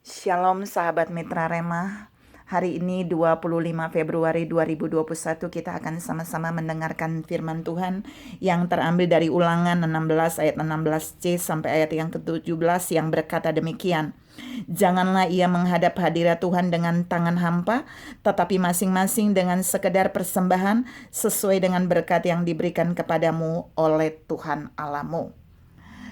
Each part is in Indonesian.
Shalom sahabat Mitra Rema. Hari ini 25 Februari 2021 kita akan sama-sama mendengarkan firman Tuhan yang terambil dari Ulangan 16 ayat 16c sampai ayat yang ke-17 yang berkata demikian. Janganlah ia menghadap hadirat Tuhan dengan tangan hampa, tetapi masing-masing dengan sekedar persembahan sesuai dengan berkat yang diberikan kepadamu oleh Tuhan Allahmu.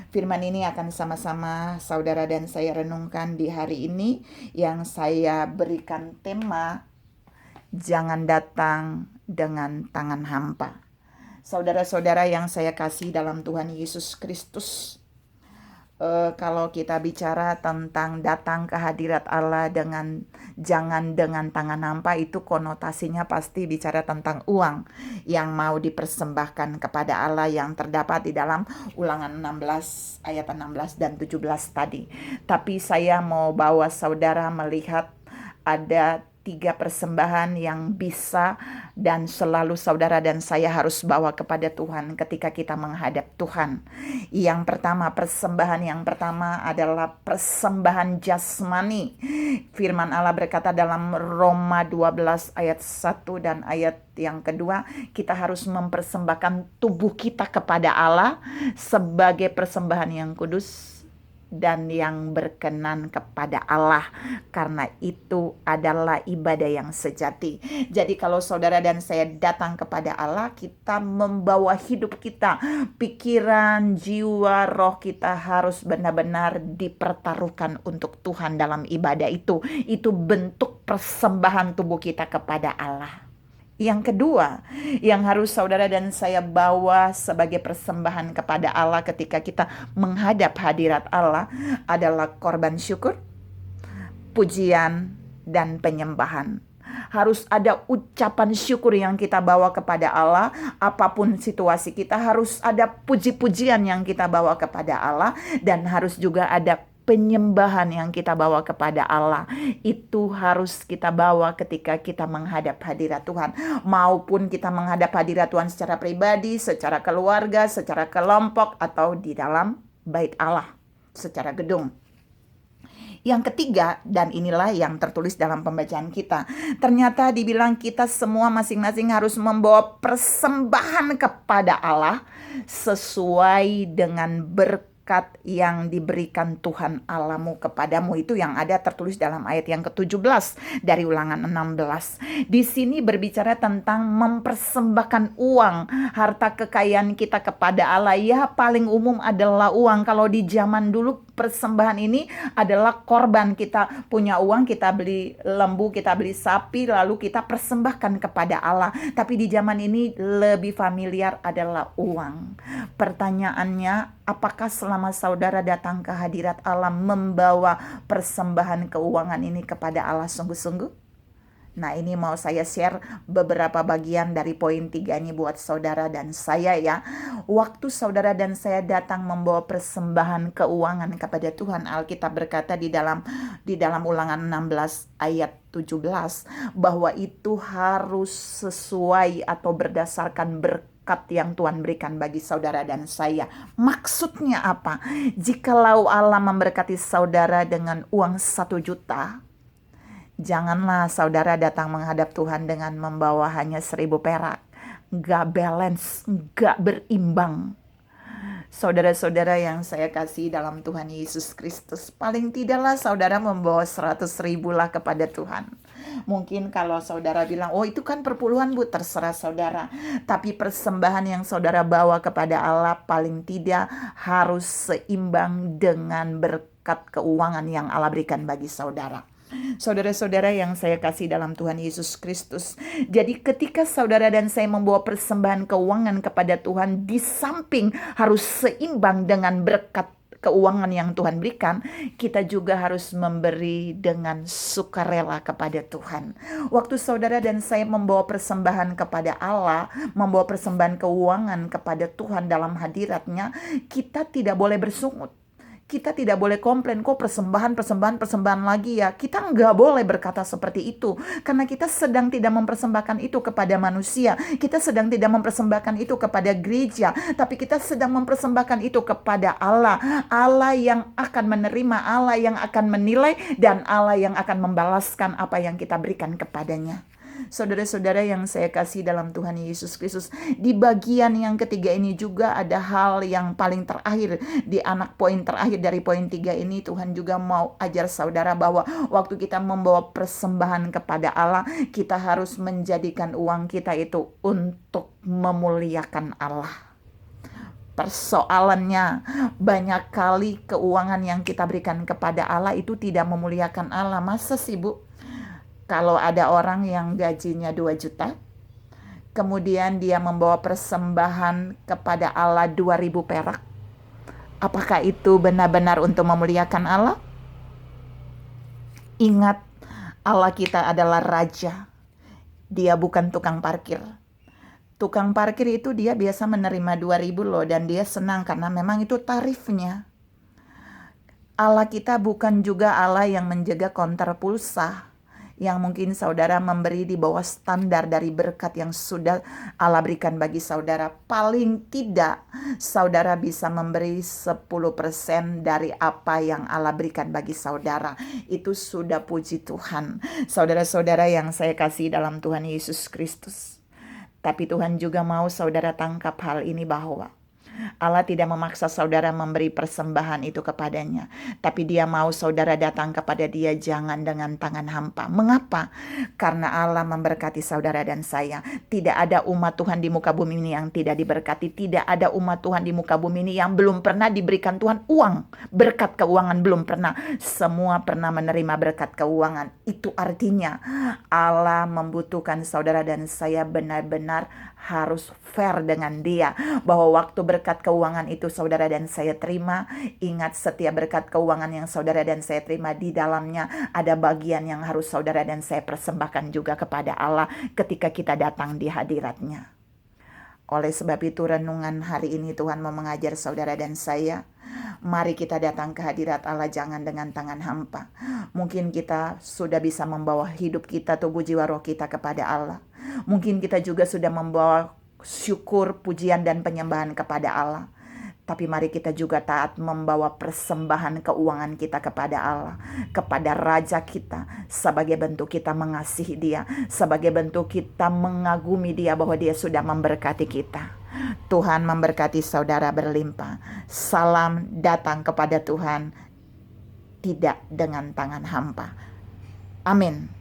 Firman ini akan sama-sama saudara dan saya renungkan di hari ini yang saya berikan tema jangan datang dengan tangan hampa. Saudara-saudara yang saya kasih dalam Tuhan Yesus Kristus, kalau kita bicara tentang datang ke hadirat Allah jangan dengan tangan hampa, itu konotasinya pasti bicara tentang uang yang mau dipersembahkan kepada Allah yang terdapat di dalam Ulangan 16 ayat 16 dan 17 tadi. Tapi saya mau bawa saudara melihat ada 3 persembahan yang bisa dan selalu saudara dan saya harus bawa kepada Tuhan ketika kita menghadap Tuhan. Yang pertama, persembahan yang pertama adalah persembahan jasmani. Firman Allah berkata dalam Roma 12 ayat 1 dan ayat yang kedua, kita harus mempersembahkan tubuh kita kepada Allah sebagai persembahan yang kudus dan yang berkenan kepada Allah, karena itu adalah ibadah yang sejati. Jadi kalau saudara dan saya datang kepada Allah, kita membawa hidup kita, pikiran, jiwa, roh kita harus benar-benar dipertaruhkan untuk Tuhan dalam ibadah itu. Itu bentuk persembahan tubuh kita kepada Allah. Yang kedua, yang harus saudara dan saya bawa sebagai persembahan kepada Allah ketika kita menghadap hadirat Allah adalah korban syukur, pujian, dan penyembahan. Harus ada ucapan syukur yang kita bawa kepada Allah. Apapun situasi kita, harus ada puji-pujian yang kita bawa kepada Allah, dan harus juga ada penyembahan yang kita bawa kepada Allah. Itu harus kita bawa ketika kita menghadap hadirat Tuhan, maupun kita menghadap hadirat Tuhan secara pribadi, secara keluarga, secara kelompok, atau di dalam bait Allah secara gedung. Yang ketiga, dan inilah yang tertulis dalam pembacaan kita, ternyata dibilang kita semua masing-masing harus membawa persembahan kepada Allah sesuai dengan berkat yang diberikan Tuhan Allahmu kepadamu. Itu yang ada tertulis dalam ayat yang ke-17 dari Ulangan 16. Di sini berbicara tentang mempersembahkan uang, harta kekayaan kita kepada Allah. Ya, paling umum adalah uang. Kalau di zaman dulu persembahan ini adalah korban. Kita punya uang, kita beli lembu, kita beli sapi, lalu kita persembahkan kepada Allah. Tapi di zaman ini lebih familiar adalah uang. Pertanyaannya, apakah selama saudara datang ke hadirat Allah membawa persembahan keuangan ini kepada Allah sungguh-sungguh? Nah, ini mau saya share beberapa bagian dari poin 3 ini buat saudara dan saya ya. Waktu saudara dan saya datang membawa persembahan keuangan kepada Tuhan, Alkitab berkata di dalam Ulangan 16 ayat 17 bahwa itu harus sesuai atau berdasarkan berkat yang Tuhan berikan bagi saudara dan saya. Maksudnya apa? Jikalau Allah memberkati saudara dengan uang 1 juta, janganlah saudara datang menghadap Tuhan dengan membawa hanya 1.000 perak. Gak balance, gak berimbang. Saudara-saudara yang saya kasih dalam Tuhan Yesus Kristus, paling tidaklah saudara membawa 100.000 lah kepada Tuhan. Mungkin kalau saudara bilang, oh itu kan perpuluhan Bu, terserah saudara. Tapi persembahan yang saudara bawa kepada Allah paling tidak harus seimbang dengan berkat keuangan yang Allah berikan bagi saudara. Saudara-saudara yang saya kasih dalam Tuhan Yesus Kristus, jadi ketika saudara dan saya membawa persembahan keuangan kepada Tuhan, di samping harus seimbang dengan berkat keuangan yang Tuhan berikan, kita juga harus memberi dengan sukarela kepada Tuhan. Waktu saudara dan saya membawa persembahan kepada Allah, membawa persembahan keuangan kepada Tuhan dalam hadiratnya, kita tidak boleh bersungut. Kita tidak boleh komplain, kok persembahan lagi ya. Kita nggak boleh berkata seperti itu. Karena kita sedang tidak mempersembahkan itu kepada manusia. Kita sedang tidak mempersembahkan itu kepada gereja. Tapi kita sedang mempersembahkan itu kepada Allah. Allah yang akan menerima, Allah yang akan menilai, dan Allah yang akan membalaskan apa yang kita berikan kepadanya. Saudara-saudara yang saya kasih dalam Tuhan Yesus Kristus, di bagian yang ketiga ini juga ada hal yang paling terakhir. Di anak poin terakhir dari poin 3 ini, Tuhan juga mau ajar saudara bahwa waktu kita membawa persembahan kepada Allah, kita harus menjadikan uang kita itu untuk memuliakan Allah. Persoalannya, banyak kali keuangan yang kita berikan kepada Allah itu tidak memuliakan Allah. Masa sih, Bu? Kalau ada orang yang gajinya 2 juta, kemudian dia membawa persembahan kepada Allah 2.000 perak, apakah itu benar-benar untuk memuliakan Allah? Ingat, Allah kita adalah Raja. Dia bukan tukang parkir. Tukang parkir itu dia biasa menerima 2.000 loh, dan dia senang karena memang itu tarifnya. Allah kita bukan juga Allah yang menjaga konter pulsa, yang mungkin saudara memberi di bawah standar dari berkat yang sudah Allah berikan bagi saudara. Paling tidak saudara bisa memberi 10% dari apa yang Allah berikan bagi saudara. Itu sudah puji Tuhan. Saudara-saudara yang saya kasih dalam Tuhan Yesus Kristus. Tapi Tuhan juga mau saudara tangkap hal ini bahwa Allah tidak memaksa saudara memberi persembahan itu kepadanya, tapi Dia mau saudara datang kepada Dia jangan dengan tangan hampa. Mengapa? Karena Allah memberkati saudara dan saya. Tidak ada umat Tuhan di muka bumi ini yang tidak diberkati. Tidak ada umat Tuhan di muka bumi ini yang belum pernah diberikan Tuhan uang. Berkat keuangan belum pernah. Semua pernah menerima berkat keuangan. Itu artinya Allah membutuhkan saudara dan saya benar-benar harus fair dengan Dia, bahwa waktu berkat keuangan itu saudara dan saya terima, ingat setiap berkat keuangan yang saudara dan saya terima, di dalamnya ada bagian yang harus saudara dan saya persembahkan juga kepada Allah ketika kita datang di hadirat-Nya. Oleh sebab itu renungan hari ini Tuhan mau mengajar saudara dan saya, mari kita datang ke hadirat Allah jangan dengan tangan hampa. Mungkin kita sudah bisa membawa hidup kita, tubuh, jiwa, roh kita kepada Allah. Mungkin kita juga sudah membawa syukur, pujian, dan penyembahan kepada Allah. Tapi mari kita juga taat membawa persembahan keuangan kita kepada Allah, kepada Raja kita, sebagai bentuk kita mengasihi Dia, sebagai bentuk kita mengagumi Dia bahwa Dia sudah memberkati kita. Tuhan memberkati saudara berlimpah. Salam datang kepada Tuhan, tidak dengan tangan hampa. Amin.